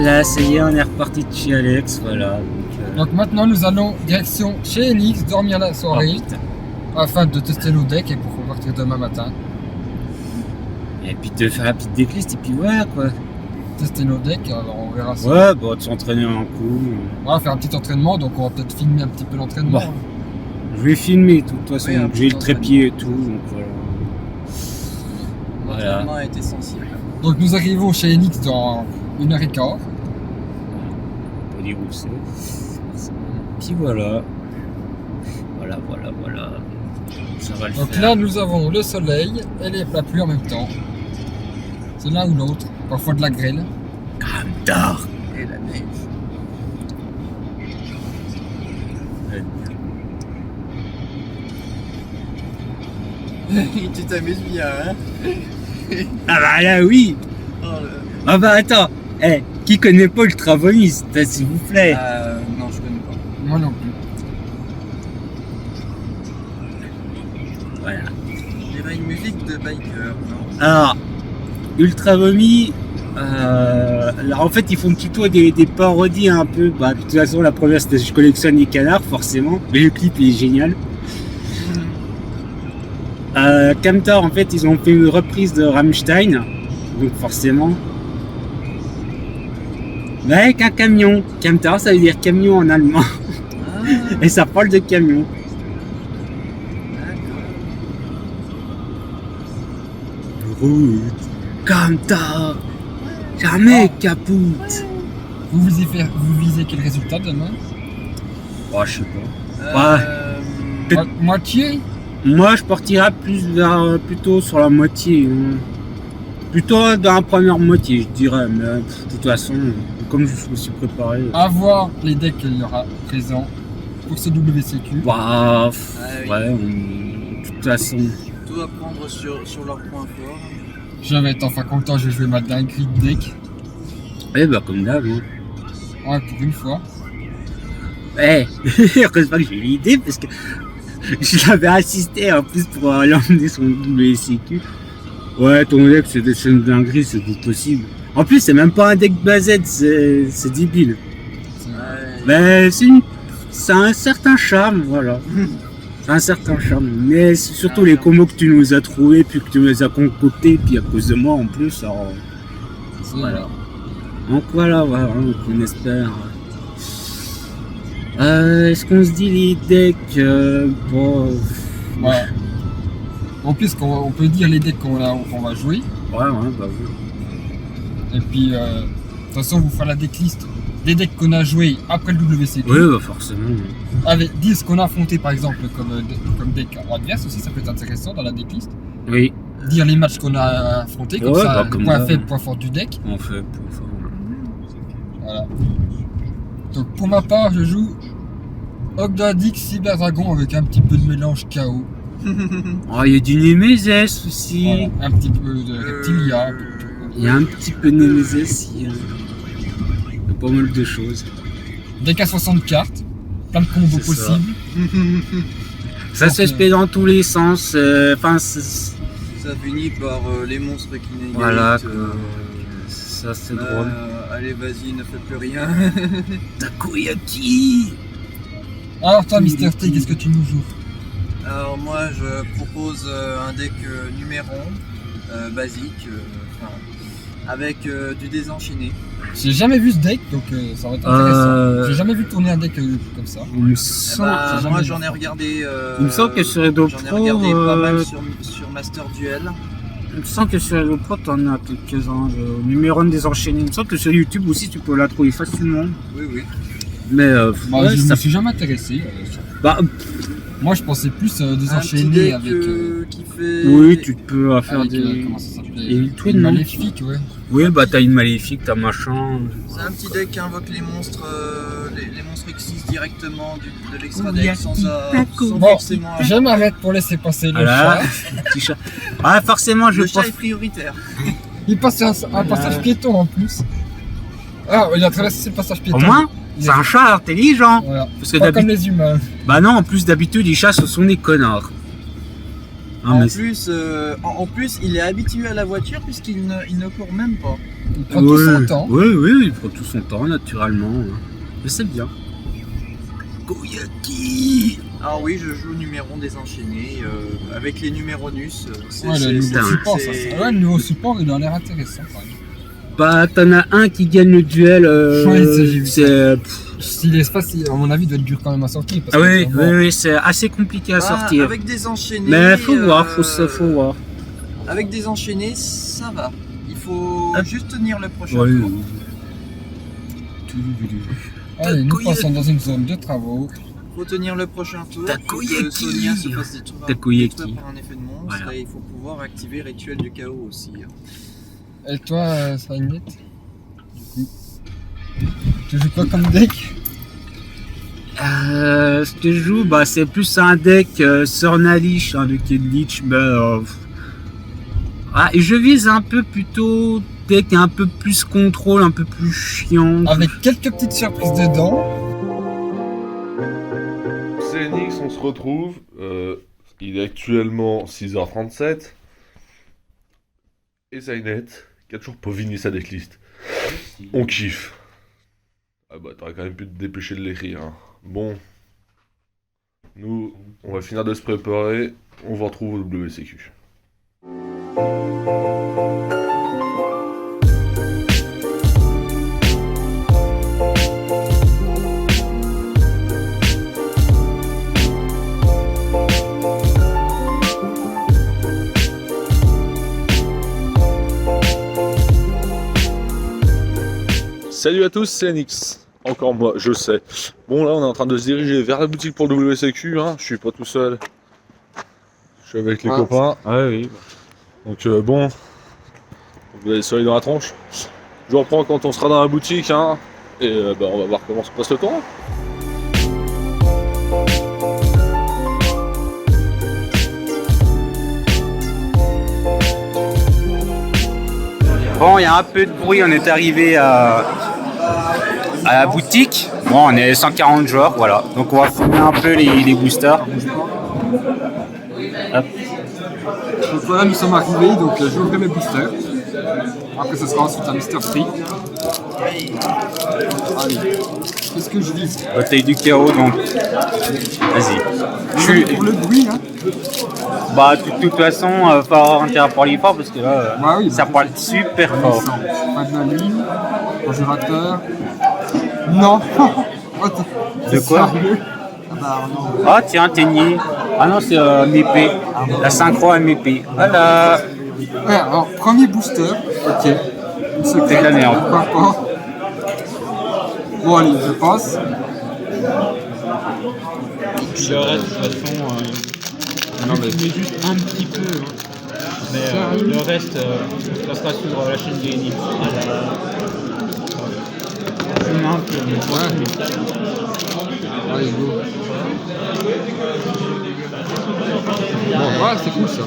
Voilà, ça y est, on est reparti de chez Alex, voilà. Donc maintenant nous allons direction chez Enix, dormir la soirée, afin de tester nos decks et pour repartir demain matin. Et puis de faire la petite décliste, et puis voilà quoi. Tester nos decks, alors on verra ça. Ouais, bon, de s'entraîner un coup. On va faire un petit entraînement, donc on va peut-être filmer un petit peu l'entraînement. Bon. Je vais filmer, de toute façon, Oui, j'ai le trépied et tout, donc voilà. L'entraînement est essentiel. Donc nous arrivons chez Enix dans 1h15. On peut dire où c'est. Puis voilà. Voilà. Ça va le Donc faire. là nous avons le soleil et la pluie en même temps. C'est l'un ou l'autre, parfois de la grêle. Comme d'or. Et la neige. Tu t'amuses bien, hein? Ah bah là oui. Oh, Ah bah attends, qui connaît pas Ultra Vomis, s'il vous plaît. non, je connais pas. Moi non plus. Voilà. Il y avait une musique de biker, non? Alors, Ultra Vomis, alors en fait ils font plutôt des parodies un peu. Bah, de toute façon la première c'était je collectionne les canards forcément, mais le clip il est génial. Camtar en fait ils ont fait une reprise de Rammstein, donc forcément. Mais avec un camion. Camtar ça veut dire camion en allemand. Ah, Et ça parle de camion. d'accord. Route, Camtar, jamais capoute. Vous visez quel résultat demain? Oh je sais pas. Moitié? Moi, je partirais plutôt sur la moitié. Plutôt dans la première moitié, je dirais. Mais de toute façon, comme je me suis préparé. À voir les decks qu'il y aura présents pour ce WCQ. Bah, oui. ouais, de toute façon. Tout à prendre sur leurs points forts. Je vais être enfin content, je vais jouer ma dinguerie de deck. Eh bah, comme d'hab. Hein. Ouais, pour une fois. Heureusement que j'ai eu l'idée parce que je l'avais assisté en plus pour l'emmener son WCQ. Ouais, ton deck c'est une dinguerie, c'est tout possible. En plus, c'est même pas un deck based, c'est débile. Mais c'est un certain charme, voilà. C'est un certain charme. Mais c'est surtout les combos que tu nous as trouvés, puis que tu nous les as concoctés, puis à cause de moi en plus. Alors, voilà. Donc voilà, donc on espère. Est-ce qu'on se dit les decks bon. Ouais. En plus, on peut dire les decks qu'on va jouer. Ouais, bah oui. Et puis, de toute façon, on vous fera la decklist des decks qu'on a joués après le WCQ. Oui, bah forcément. Avec dire ce qu'on a affronté par exemple comme deck adverse aussi, ça peut être intéressant dans la decklist. Oui. Dire les matchs qu'on a affrontés, comme Ouais, ça, bah, comme point ça, faible, point fort du deck. On fait pour ça. Voilà. Donc pour ma part, je joue Ogdadix Cyber Dragon avec un petit peu de mélange KO. Oh, il y a du Nemesis aussi. Voilà. Un petit peu de Reptilia. Un peu de tout. Il y a un petit peu de Nemesis. Il y a pas mal de choses. Deck à 60 cartes, plein de combos C'est ça. possibles. Ça se fait dans tous les sens. Enfin, Ça finit par les monstres qui n'égalisent. voilà. Ça c'est drôle. Allez, vas-y, ne fais plus rien. Takoyaki. Alors toi, Mister T, qu'est-ce que tu nous joues? Alors moi, je propose un deck numéron, basique, avec du désenchaîné. J'ai jamais vu ce deck, donc ça va être intéressant. J'ai jamais vu tourner un deck comme ça. Il me Eh semble, ben, jamais moi, vu j'en ai ça. regardé. il me semble que sur Edo J'en ai Pro, regardé pas mal sur Master Duel. il me semble que sur Edo Pro, t'en as quelques-uns. Le numéro désenchaîné. Il me semble que sur YouTube aussi, tu peux la trouver facilement. Oui. Mais Bah, ouais, je ça me suis jamais intéressé. bah, Moi, je pensais plus Un petit désenchaîner deck avec. qui fait. oui, tu peux faire Avec, des. comment ça s'appelait? Et le Twin, Une non maléfique, ouais. Oui, bah t'as une maléfique, t'as machin. C'est un petit deck qui invoque les monstres, les monstres X6 directement de l'extra Oh, deck y'a sans petit sans Bon, forcément. je m'arrête pour laisser passer le Voilà. chat. Petit chat. Ah, forcément, je Le chat pense. est prioritaire. Il passe un passage piéton en plus. Ah, il a traversé le passage piéton. Au moins, Il c'est est- un chat intelligent. Voilà. Parce que Pas comme d'habitude. les humains. Bah non, en plus d'habitude, les chats, ce sont des connards. Ah, mais En plus, il est habitué à la voiture puisqu'il ne court même pas. Il prend tout son temps. Oui, il prend tout son temps naturellement. Mais c'est bien. Koyaki. Ah oui, je joue numéro désenchaîné avec les numéronus. Ouais, le nouveau c'est- support, ça. Ouais, le nouveau support, il a l'air intéressant quand même. Bah, t'en as un qui gagne le duel. Ouais, j'ai vu ça. c'est. Si l'espace, à mon avis, doit être dur quand même à sortir. Parce Ah que, bon, oui, c'est assez compliqué à sortir. Avec des enchaînés. Mais faut voir, faut voir. Avec des enchaînés, ça va. Il faut juste tenir le prochain Ouais. tour. Allez, nous passons dans une zone de travaux. Faut tenir le prochain tour. Takoyaki. Faut que Sonia se fasse détruire Takoyaki. par un effet de monstre. Voilà. Et il faut pouvoir activer Rituel du chaos aussi. Et toi, Sagnette, du coup, tu joues quoi comme deck? Ce que je joue, bah, c'est plus un deck Sornalish, un deck de Lich. Et je vise un peu plutôt deck un peu plus contrôle, un peu plus chiant. Avec quelques petites surprises dedans. CNX, on se retrouve. Il est actuellement 6h37. Et Zaynet, qui a toujours pas fini sa decklist. On kiffe. Ah bah, t'aurais quand même pu te dépêcher de l'écrire. Hein. Bon. Nous, on va finir de se préparer. On vous retrouve au WCQ. Salut à tous, c'est NX. Encore moi, je sais. Bon, là, on est en train de se diriger vers la boutique pour le WCQ. Hein. Je suis pas tout seul. Je suis avec les copains. Ah oui. Donc, bon. Vous allez soleil dans la tronche. Je vous reprends quand on sera dans la boutique. Hein. Et on va voir comment se passe le temps. Bon, il y a un peu de bruit, on est arrivé à la boutique. Bon, on est 140 joueurs, voilà. Donc on va filmer un peu les boosters. Hop. Donc voilà, nous sommes arrivés, donc je vais ouvrir mes boosters. Après, ce sera ensuite un Mr. Free. Allez, qu'est-ce que je dis? Bataille du chaos, donc. Vas-y. Pour le bruit, hein. Bah, de toute façon, faut avoir intérêt à parler fort parce que là, Bah oui, ça parle super fort. Pas de la ligne, conjurateur. Non. De quoi? Ah bah non. Ah, tiens, Teigny. Ah non, c'est MEP. La synchro MEP. Voilà. Ouais, alors, premier booster. Ok. C'est de la merde. Pourquoi pas. Bon, allez, je passe. Puis le reste, de toute façon, Non, mais mais juste un petit peu. Hein. Mais le reste, ça sera sur la chaîne des NX. Un peu, ouais. Allez, go. Bon, voilà, c'est cool ça.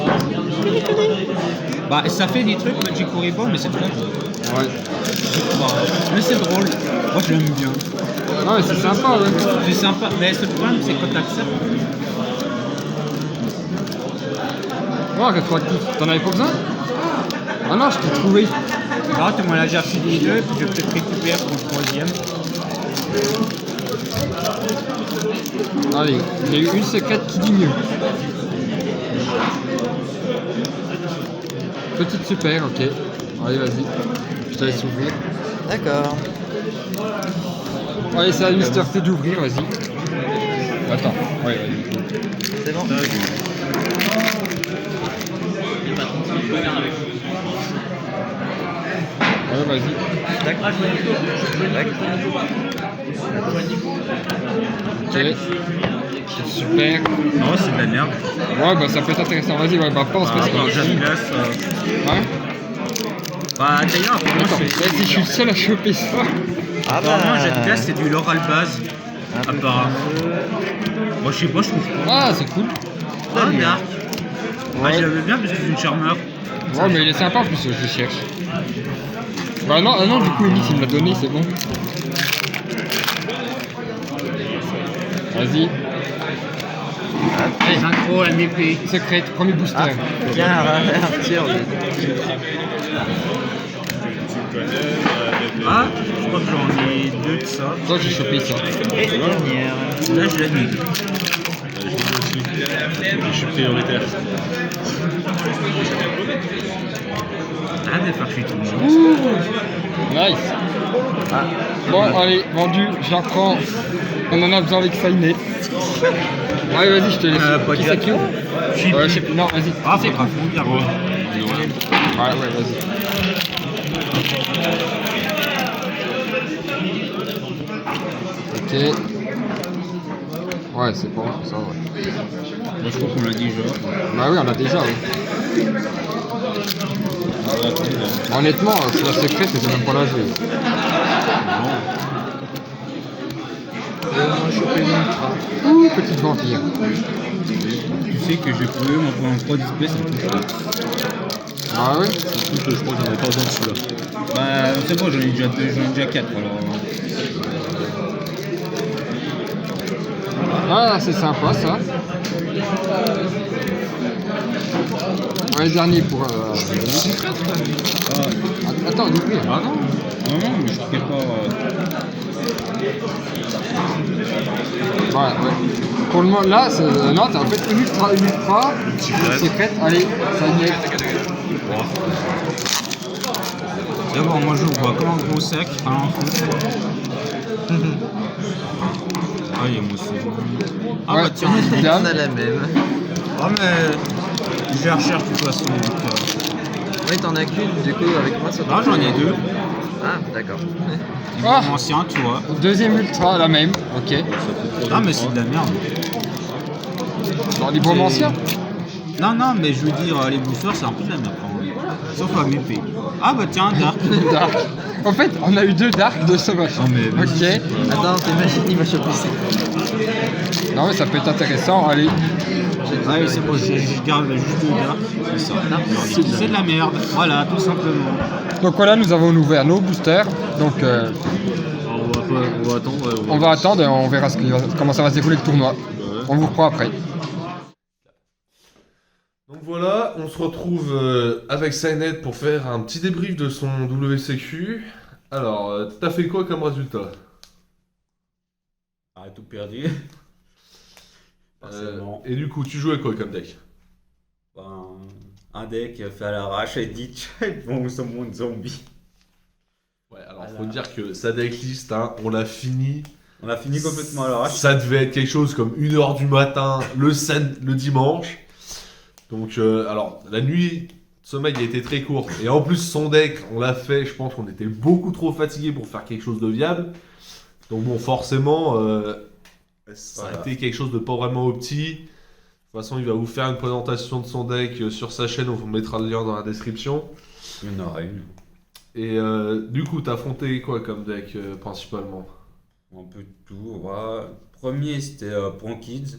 Bah, ça fait des trucs Magic Horrible, mais c'est trop. Ouais. Mais c'est drôle. Moi, je l'aime bien. Non, mais c'est sympa, ouais. C'est sympa, mais le problème, c'est quand t'acceptes. Oh, rétroactif. T'en avais pas besoin? Ah non, je t'ai trouvé. Là, tu m'en as déjà reçu les deux, puis je vais peut-être récupérer pour le troisième. Allez, j'ai eu une secrète qui dit mieux. Petite super, ok. Allez, vas-y. Je te laisse ouvrir. D'accord. Allez, c'est à Mister T d'ouvrir, vas-y. Attends, ouais, vas-y. C'est bon. Ouais, vas-y. D'accord. Ok. C'est super. Non, c'est de la merde. Ouais, bah ça peut être intéressant. Vas-y, ouais, bah pense parce que. Ouais. Bah, d'ailleurs, Attends, vas-y, je suis le seul à choper ça. apparemment, Jet Glace, c'est du Loral Base. Apparemment. Moi, je sais pas, je trouve pas. Ah, c'est cool. Ah, Dark. Ah, Ouais. je l'avais bien parce que c'est une charmeur. Ouais, mais il est sympa en plus, je le cherche. Bah non, ah non, du coup, Enix il me l'a donné, c'est bon. Vas-y. Allez, Synchro, MVP. secret, premier booster. Tiens, tire. Ah, je crois que j'en ai 2 de ça. Toi, j'ai chopé ça. Et dernière. Là, je l'ai mis. Je suis prioritaire. Arrête de faire chier tout le monde. Nice. Bon, allez, vendu, j'en prends. On en a besoin avec Sainé. Ouais, vas-y, je te laisse. Pas Qui de c'est qui? Ouais, je sais plus. Non, vas-y. Ah, c'est grave, on regarde. Ouais, vas-y. Ok. Ouais, c'est bon, ça, ouais. Moi, je crois qu'on l'a déjà. Bah oui, on a déjà, oui. Honnêtement, c'est la secrète et c'est même pas la jouer. Ouh, petite vampire. Tu sais que j'ai trouvé mon point 3 display, ça me touche pas. Ah ouais? Écoute, je crois que j'en ai pas besoin de celui-là. Bah, c'est bon, j'en ai déjà 4 alors. Ah, c'est sympa ça. Ouais, dernier pour. Attends, oublie. Ah non, non, mais je sais pas. Ouais. Pour le moment, là, non, t'as en fait une ultra, une secrète, allez, ça y est. D'abord, moi je vois comme un gros sac, à l'info. Ah, il y a moi aussi. Ah, Ouais, bah tiens, une On dame. a la même. ah, mais je la recherche de toute façon. Donc, Oui, t'en as qu'une, du coup, avec moi, ça Ah, j'en ai 2. Ah, d'accord. Ah. Mon ancien, tu vois. Deuxième ultra, la même, ok. Ah, mais c'est de la merde. Dans les bons anciens. Non, mais je veux dire, les boosters, c'est un peu de la merde quand même. Sauf à MP. Ah, bah tiens, Dark. Dark. En fait, on a eu 2 Dark, 2 sauvages. Non, mais Ok. Attends, t'imagines, il va choper ça. Non, mais ça peut être intéressant, allez. Ouais, c'est bon, je garde juste 2 Dark. C'est ça. C'est de la merde. Voilà, tout simplement. Donc voilà, nous avons ouvert nos boosters. Donc On va attendre. Ouais, on va attendre et on verra comment ça va se dérouler le tournoi. On vous reprend après. Donc voilà, on se retrouve avec Sainet pour faire un petit débrief de son WCQ. Alors, t'as fait quoi comme résultat? Ah, tout perdu. Et du coup, tu jouais quoi comme deck? Un deck fait à l'arrache et dit bon, ce monde zombie. Ouais, alors faut dire que sa decklist, hein, on l'a fini. On a fini complètement à l'arrache. Ça devait être quelque chose comme 1h du matin, le dimanche. Donc, alors, la nuit, le sommeil a été très court. Et en plus, son deck, on l'a fait, je pense qu'on était beaucoup trop fatigué pour faire quelque chose de viable. Donc bon, forcément, ça a été quelque chose de pas vraiment opti. De toute façon, il va vous faire une présentation de son deck sur sa chaîne, on vous mettra le lien dans la description. Il y en aura une. Et du coup, t'as affronté quoi comme deck principalement? Un peu de tout. Ouais. Premier, c'était Point Kids.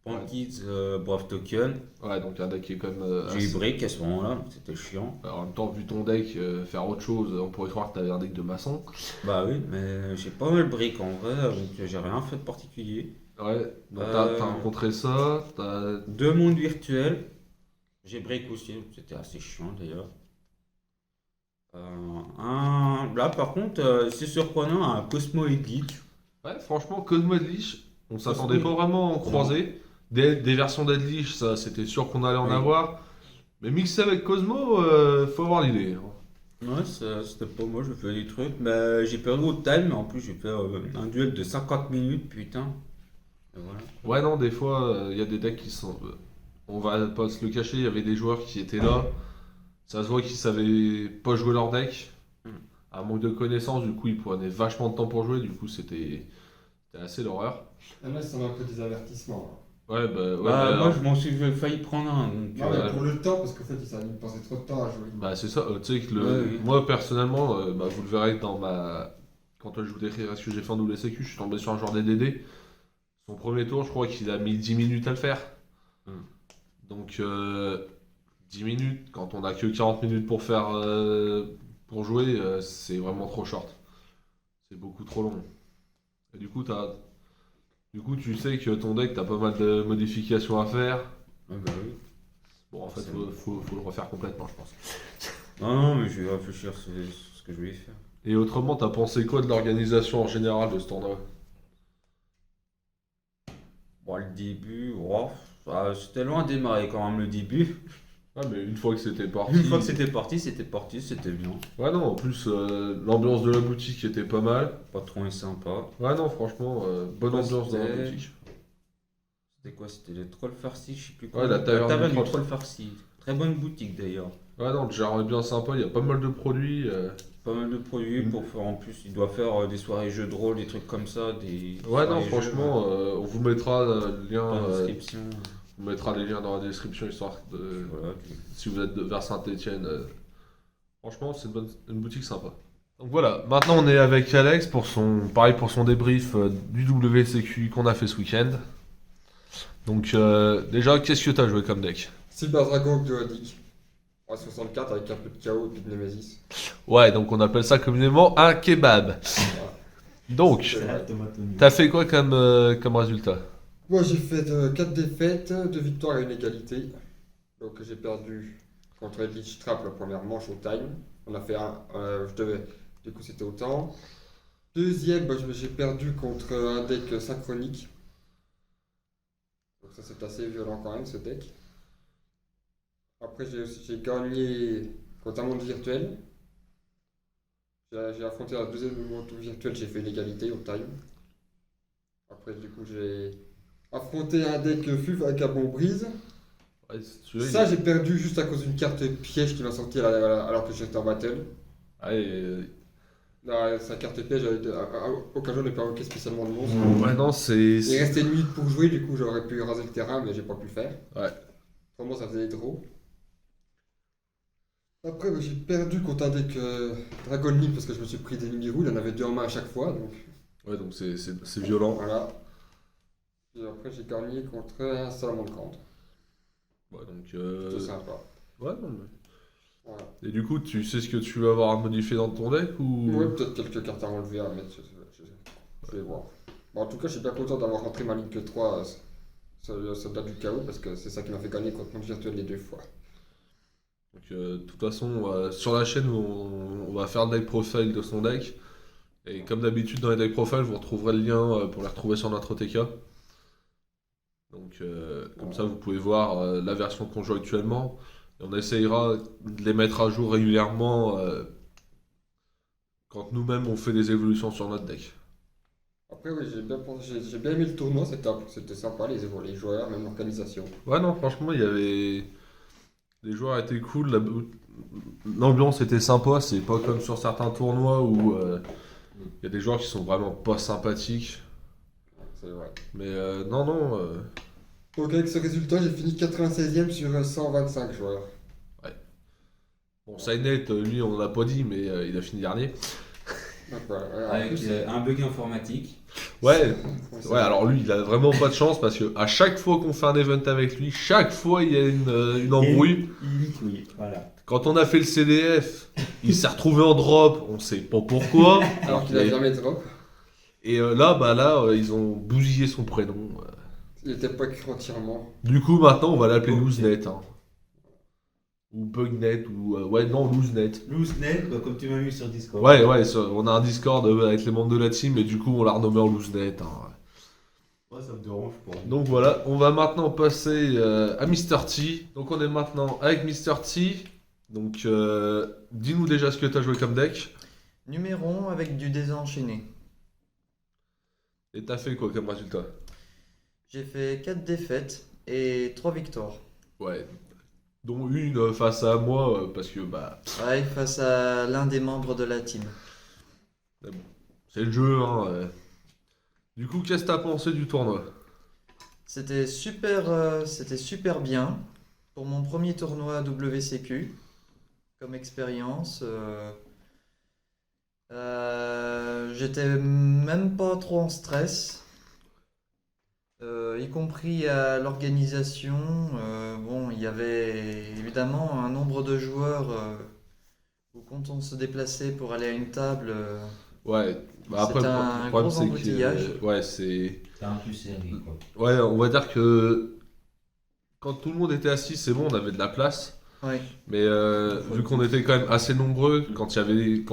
Point Kids, Brave Token. Ouais, donc un deck qui est quand même... J'ai eu Brick à ce moment-là, c'était chiant. Alors, en même temps, vu ton deck, faire autre chose, on pourrait croire que t'avais un deck de maçon. Bah oui, mais j'ai pas mal Brick en vrai, donc j'ai rien fait de particulier. Ouais, donc t'as rencontré ça, t'as... 2 mondes virtuels. J'ai Brick aussi, c'était assez chiant d'ailleurs. Là par contre, c'est surprenant, un Cosmo et Glitch. Ouais, franchement, Cosmo et Deadlish, on s'attendait pas vraiment à en croiser. Des versions Deadlish, ça, c'était sûr qu'on allait en avoir. Mais mixé avec Cosmo, faut avoir l'idée. Ouais, c'était pas moi, je fais des trucs. Mais j'ai perdu au time, mais en plus j'ai fait un duel de 50 minutes, putain. Et voilà. Ouais, non, des fois, il y a des decks qui sont... on va pas se le cacher, il y avait des joueurs qui étaient là. Ça se voit qu'ils savaient pas jouer leur deck. À manque de connaissances, du coup, ils prenaient vachement de temps pour jouer. Du coup, c'était assez l'horreur. Là, ça va un peu des avertissements. Ouais, bah... Ouais, Moi je m'en suis failli prendre un. Donc, Non, mais pour le temps, parce qu'en fait, ça nous passait trop de temps à jouer. Bah c'est ça, tu sais que Ouais. moi personnellement, vous le verrez dans ma... Quand je vous décrirai ce que j'ai fait en WCQ, je suis tombé sur un joueur DDD. Son premier tour, je crois qu'il a mis 10 minutes à le faire. Donc 10 minutes, quand on a que 40 minutes pour faire... pour jouer, c'est vraiment trop short. C'est beaucoup trop long. Et du coup, Du coup, tu sais que ton deck, t'as pas mal de modifications à faire. Ah bah oui. Bon, en fait, faut le refaire complètement, je pense. Non, mais je vais réfléchir sur ce que je vais faire. Et autrement, t'as pensé quoi de l'organisation en général de ce tournoi? Bon, le début, oh, c'était loin de démarrer quand même le début. Ah, mais une fois que c'était parti. Une fois que c'était parti, c'était bien. Ouais, non, en plus, l'ambiance de la boutique était pas mal. Le patron est sympa. Ouais, non, franchement, bonne Ouais, ambiance dans la c'était- boutique. C'était quoi? C'était les trolls farcis, je sais plus Ouais, quoi. la taverne du du troll. troll farci. Très bonne boutique d'ailleurs. Ouais, non, le gérant est bien sympa, il y a pas mal de produits. Pas mal de produits pour faire en plus. Il doit faire des soirées jeux de rôle, des trucs comme ça. Des Ouais, non, soirées jeux, franchement, on vous mettra le lien. dans la description. On mettra les liens dans la description histoire de. Voilà. Si vous êtes vers Saint-Etienne. Franchement, c'est une boutique sympa. Donc voilà, maintenant on est avec Alex pour pareil pour son débrief du WCQ qu'on a fait ce week-end. Donc déjà, qu'est-ce que t'as joué comme deck? Cyber Dragon Ogdoadic. 64 avec un peu de chaos et de Nemesis. Ouais, donc on appelle ça communément un kebab. Donc, C'est vrai. t'as fait quoi comme résultat? Moi j'ai fait 4 défaites, 2 victoires et une égalité. Donc j'ai perdu contre Edlich Trap la première manche au time. On a fait du coup c'était autant. Deuxième, j'ai perdu contre un deck synchronique. Donc ça c'est assez violent quand même ce deck. Après j'ai gagné contre un monde virtuel. J'ai affronté un deuxième monde virtuel, j'ai fait l'égalité au time. Après du coup j'ai affronté un deck FUV avec un bon brise. Ouais, si tu veux, Ça j'ai perdu juste à cause d'une carte piège qui m'a sorti alors que j'étais en battle. Sa carte piège, à aucun jour n'est pas invoqué spécialement de monstre. Ouais, non, Il restait une minute pour jouer, du coup j'aurais pu raser le terrain, mais j'ai pas pu le faire. Ouais. Vraiment, ça faisait des draws. Après, j'ai perdu contre un deck Dragon Link parce que je me suis pris des Nibiru, il y en avait 2 en main à chaque fois, donc Ouais, donc c'est violent. voilà. Et après, j'ai gagné contre un Salamandre. Ouais, donc. C'est sympa. Ouais, non, mais. Voilà. Et du coup, tu sais ce que tu vas avoir à modifier dans ton deck ou. Ouais, peut-être quelques cartes à enlever, à mettre, je vais voir. Bon, en tout cas, je suis bien content d'avoir rentré ma ligne que 3 soldat du chaos parce que c'est ça qui m'a fait gagner contre Monde Virtuel les 2 fois. Donc, de toute façon, sur la chaîne, on va faire le deck profile de son deck. Et comme d'habitude, dans les deck profile, vous retrouverez le lien pour les retrouver sur notre OTK. Donc, comme ça, vous pouvez voir la version qu'on joue actuellement. Et on essayera de les mettre à jour régulièrement quand nous-mêmes on fait des évolutions sur notre deck. Après, oui, j'ai bien aimé le tournoi, c'était sympa, les joueurs, même l'organisation. Ouais, non, franchement, il y avait. Les joueurs étaient cool, l'ambiance était sympa, c'est pas comme sur certains tournois où il y a des joueurs qui sont vraiment pas sympathiques. C'est vrai. Mais non, non. Donc, avec ce résultat, j'ai fini 96e sur 125 joueurs. Bon, Sainet, lui, on l'a pas dit, mais il a fini dernier. Donc, voilà. Avec un bug informatique. Ouais, C'est ouais, alors lui, il a vraiment pas de chance parce que à chaque fois qu'on fait un event avec lui, chaque fois il y a une embrouille. Oui, voilà. Quand on a fait le CDF, il s'est retrouvé en drop, on sait pas pourquoi. Alors qu'il a jamais drop. Et ils ont bousillé son prénom. Il était pas écrit entièrement. Du coup, maintenant, on va l'appeler Loosenet. Hein. Ou Bugnet, ou. Ouais, non, Loosenet. Loosenet, comme tu m'as mis sur Discord. Ouais, on a un Discord avec les membres de la team, et du coup, on l'a renommé en Loosenet. Hein. Ouais, ça me dérange pas. Donc voilà, on va maintenant passer à Mr. T. Donc on est maintenant avec Mr. T. Donc dis-nous déjà ce que tu as joué comme deck. Numéro 1 avec du désenchaîné. Et t'as fait quoi comme résultat? J'ai fait 4 défaites et 3 victoires. Ouais. Dont une face à moi, parce que bah. Ouais, face à l'un des membres de la team. C'est le jeu, hein. Du coup, qu'est-ce que t'as pensé du tournoi? C'était super bien pour mon premier tournoi WCQ comme expérience. J'étais même pas trop en stress, y compris à l'organisation. Bon, il y avait évidemment un nombre de joueurs où quand on se déplaçait pour aller à une table, Ouais, bah après, C'est le un problème, gros c'est embouteillage. que. Ouais, c'est. C'est un peu serré, quoi. Ouais, on va dire que quand tout le monde était assis, c'est bon, on avait de la place. Ouais. Mais vu qu'on était quand même assez nombreux, quand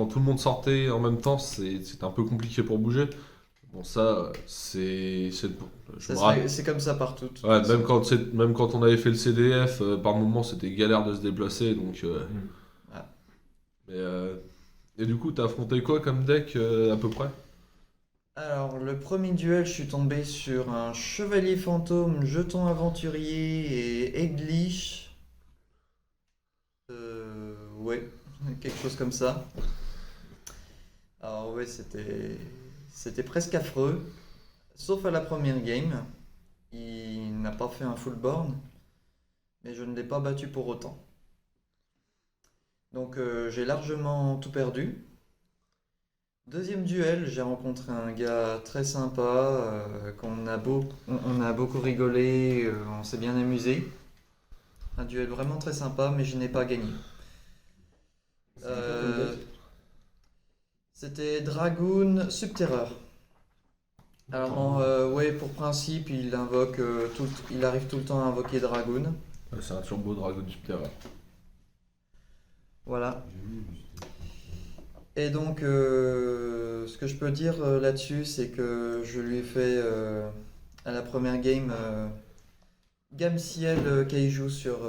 tout le monde sortait en même temps, c'était un peu compliqué pour bouger. Bon, ça, je me rappelle. C'est comme ça partout. de toute Ouais, façon. même quand on avait fait le CDF, par moment, c'était galère de se déplacer. Donc, Ah. mais, et du coup, t'as affronté quoi comme deck à peu près? Alors, le premier duel, je suis tombé sur un chevalier fantôme, jeton aventurier et Eglish. Ouais, quelque chose comme ça. Alors, ouais, c'était presque affreux. Sauf à la première game. Il n'a pas fait un full board, mais je ne l'ai pas battu pour autant. Donc, j'ai largement tout perdu. Deuxième duel, j'ai rencontré un gars très sympa, on a beaucoup rigolé, on s'est bien amusé. Un duel vraiment très sympa, mais je n'ai pas gagné. Euh, C'était Dragoon Subterror. Alors, ouais, pour principe, il arrive tout le temps à invoquer Dragoon. C'est un turbo Dragon Subterror. Voilà. Et donc, ce que je peux dire là-dessus, c'est que je lui ai fait à la première game gamme ciel Kaiju sur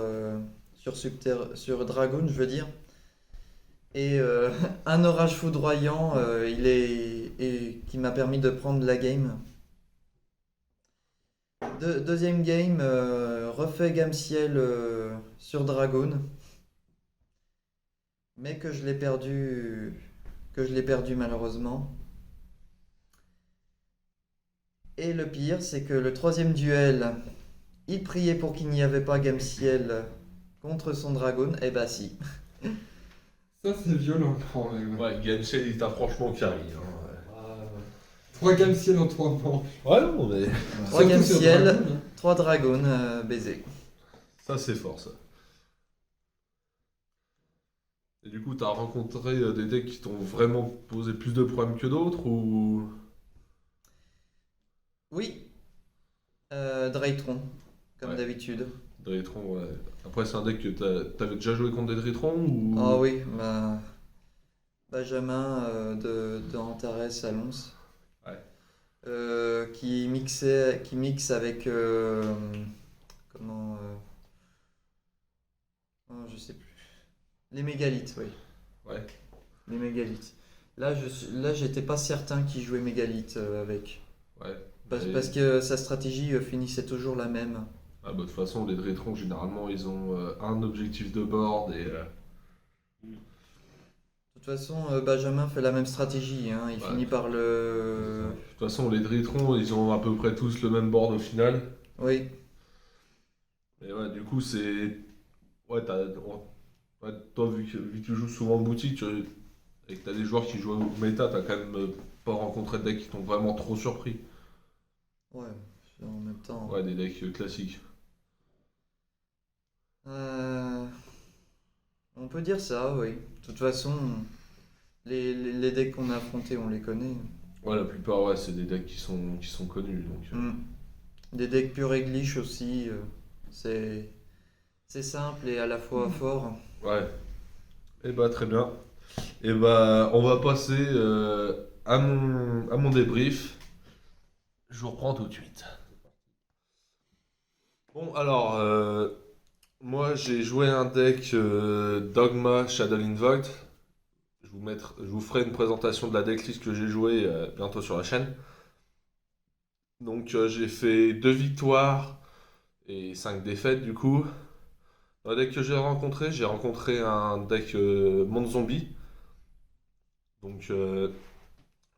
Dragoon, je veux dire. Et un orage foudroyant qui m'a permis de prendre la game. Deuxième game, refait gamme ciel sur Dragoon, mais que je l'ai perdu malheureusement. Et le pire, c'est que le troisième duel, il priait pour qu'il n'y avait pas gamme ciel contre son Dragoon, et bah si. Ça, c'est violent quand même. Ouais, Gamecell, il t'a franchement carré. Hein, 3 gammes ciel en 3 manches. ouais, non, mais 3 Surtout gamme sur ciel, Dragoon. 3 Dragons baisés. ça, c'est fort, ça. Et du coup, t'as rencontré des decks qui t'ont vraiment posé plus de problèmes que d'autres ou. Oui, Draytron, comme Ouais. d'habitude. Drytron, ouais. Après, c'est un deck que t'avais déjà joué contre des Drytron ou. Ah oui, Benjamin de Antares à Lons. Ouais. Qui mixe avec comment oh, je sais plus. Les mégalithes, oui. Ouais. Les mégalithes. Là, j'étais pas certain qu'il jouait mégalithes avec. Ouais. Et- Parce que sa stratégie finissait toujours la même. Ah, bah, de toute façon, les Drytron, généralement, ils ont un objectif de board et. De toute façon, Benjamin fait la même stratégie, hein. Il Ouais. finit par le. De toute façon, les Drytron, ils ont à peu près tous le même board au final. Oui, Et ouais, du coup, c'est. Ouais, ouais, toi, vu que tu joues souvent en boutique et que t'as des joueurs qui jouent au méta, t'as quand même pas rencontré de decks qui t'ont vraiment trop surpris. ouais, en même temps. Ouais, des decks classiques. On peut dire ça, oui. De toute façon, les decks qu'on a affrontés, on les connaît. Ouais, la plupart, ouais, c'est des decks qui sont connus. Donc, Des decks pure English aussi, c'est simple et à la fois fort. ouais. Et bah, très bien. Et bah, on va passer à mon débrief. Je vous reprends tout de suite. Bon, alors, moi j'ai joué un deck Dogma Shadow Invoked. Je vous ferai une présentation de la decklist que j'ai joué bientôt sur la chaîne. Donc, j'ai fait 2 victoires et 5 défaites du coup. Dans le deck que j'ai rencontré un deck Monde Zombie. Donc, le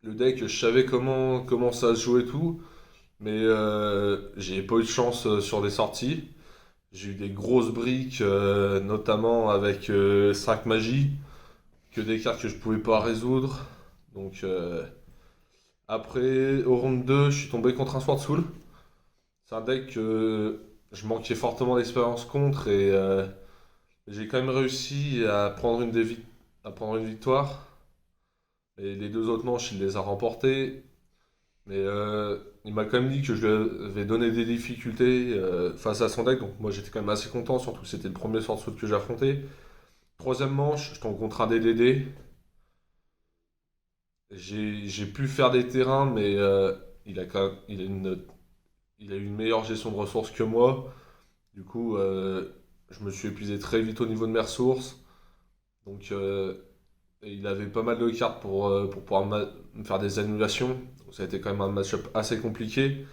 deck, je savais comment ça se jouait et tout. Mais j'ai pas eu de chance sur les sorties. J'ai eu des grosses briques, notamment avec 5 magies, que des cartes que je pouvais pas résoudre. Donc après, au round 2, je suis tombé contre un Sword Soul. C'est un deck que je manquais fortement d'expérience contre et j'ai quand même réussi à prendre une victoire. Et les deux autres manches, il les a remportées. Mais il m'a quand même dit que je lui avais donné des difficultés face à son deck. Donc moi j'étais quand même assez content, surtout que c'était le premier Swordswood que j'affrontais. Troisième manche, je tombe contre un DDD. J'ai pu faire des terrains, mais il a quand même, il a eu une meilleure gestion de ressources que moi. Du coup, je me suis épuisé très vite au niveau de mes ressources. Donc, et il avait pas mal de cartes pour pouvoir me faire des annulations. Donc, ça a été quand même un match-up assez compliqué.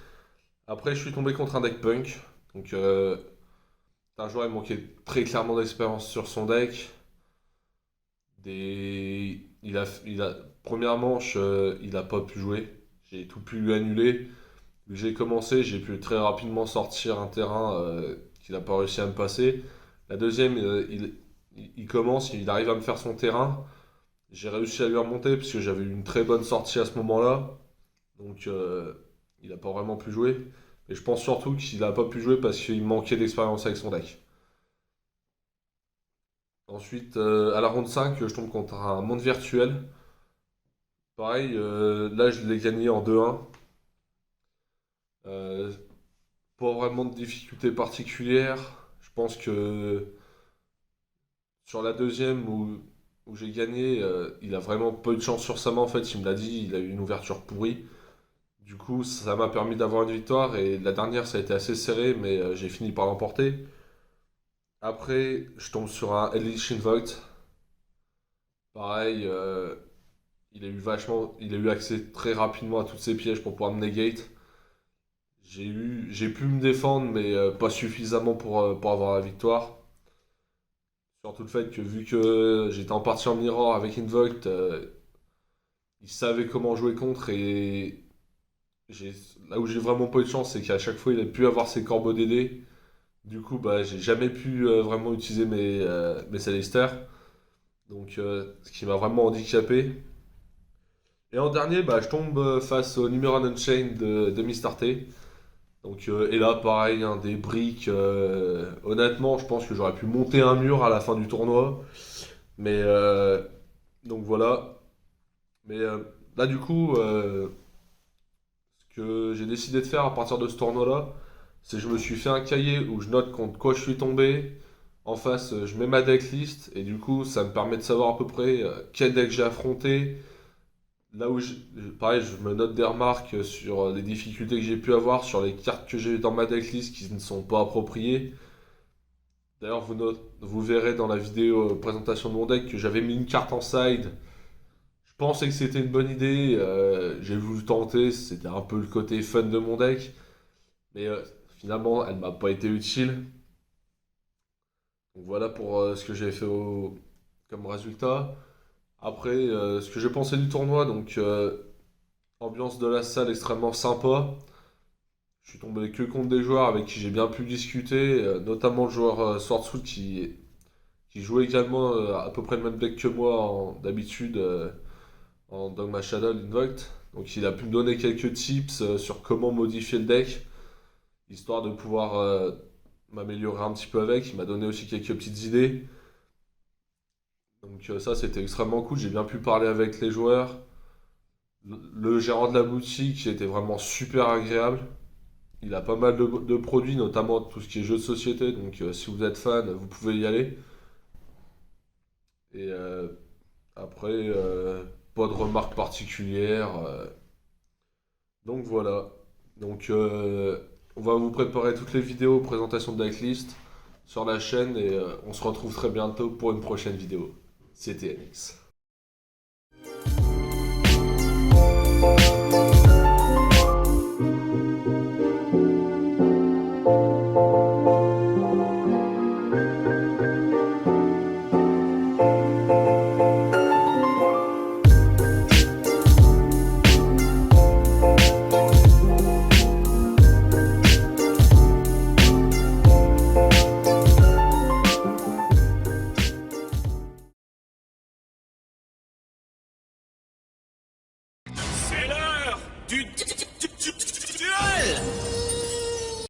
Après, je suis tombé contre un deck punk. Donc, un joueur, il manquait très clairement d'expérience sur son deck. Première manche, il n'a pas pu jouer. J'ai tout pu lui annuler. J'ai commencé, j'ai pu très rapidement sortir un terrain qu'il n'a pas réussi à me passer. La deuxième, il commence, il arrive à me faire son terrain. J'ai réussi à lui remonter parce que j'avais eu une très bonne sortie à ce moment-là. Donc il n'a pas vraiment pu jouer. Et je pense surtout qu'il n'a pas pu jouer parce qu'il manquait d'expérience avec son deck. Ensuite, à la ronde 5, je tombe contre un monde virtuel. Pareil, là je l'ai gagné en 2-1. Euh, Pas vraiment de difficulté particulière. Je pense que sur la deuxième où j'ai gagné, il a vraiment peu de chance sur sa main en fait. Il me l'a dit, il a eu une ouverture pourrie. Du coup, ça m'a permis d'avoir une victoire et la dernière ça a été assez serré, mais j'ai fini par l'emporter. Après, je tombe sur un Eldritch Invoke. Pareil, il a eu accès très rapidement à tous ses pièges pour pouvoir me negate. J'ai pu me défendre, mais pas suffisamment pour avoir la victoire. Surtout le fait que vu que j'étais en partie en mirror avec Invoked, il savait comment jouer contre et j'ai- là où j'ai vraiment pas eu de chance, c'est qu'à chaque fois il a pu avoir ses corbos DD. Du coup, bah, j'ai jamais pu vraiment utiliser mes Celester. Donc, ce qui m'a vraiment handicapé. Et en dernier, bah, je tombe face au numéro 1 Unchained de Mr. T. Donc, et là, pareil, hein, des briques. Honnêtement, je pense que j'aurais pu monter un mur à la fin du tournoi. Mais donc voilà. Mais là, du coup, ce que j'ai décidé de faire à partir de ce tournoi-là, c'est que je me suis fait un cahier où je note contre quoi je suis tombé. En face, je mets ma decklist et du coup, ça me permet de savoir à peu près quel deck j'ai affronté. Là où pareil, je me note des remarques sur les difficultés que j'ai pu avoir, sur les cartes que j'ai dans ma decklist qui ne sont pas appropriées. D'ailleurs, vous verrez dans la vidéo présentation de mon deck que j'avais mis une carte en side. Je pensais que c'était une bonne idée, j'ai voulu tenter, c'était un peu le côté fun de mon deck. Mais finalement, elle m'a pas été utile. Donc voilà pour ce que j'ai fait comme résultat. Après, ce que j'ai pensé du tournoi, donc ambiance de la salle extrêmement sympa. Je suis tombé que contre des joueurs avec qui j'ai bien pu discuter, notamment le joueur Swordswood qui jouait également à peu près le même deck que moi d'habitude en Dogma Shadow Invoked. Donc il a pu me donner quelques tips sur comment modifier le deck, histoire de pouvoir m'améliorer un petit peu avec. Il m'a donné aussi quelques petites idées. Donc ça c'était extrêmement cool, j'ai bien pu parler avec les joueurs. Le gérant de la boutique était vraiment super agréable. Il a pas mal de produits, notamment tout ce qui est jeux de société. Donc si vous êtes fan, vous pouvez y aller. Et après, pas de remarques particulières. Donc voilà. Donc on va vous préparer toutes les vidéos présentation de decklist sur la chaîne et on se retrouve très bientôt pour une prochaine vidéo. C'était NX. C'est l'heure du duel!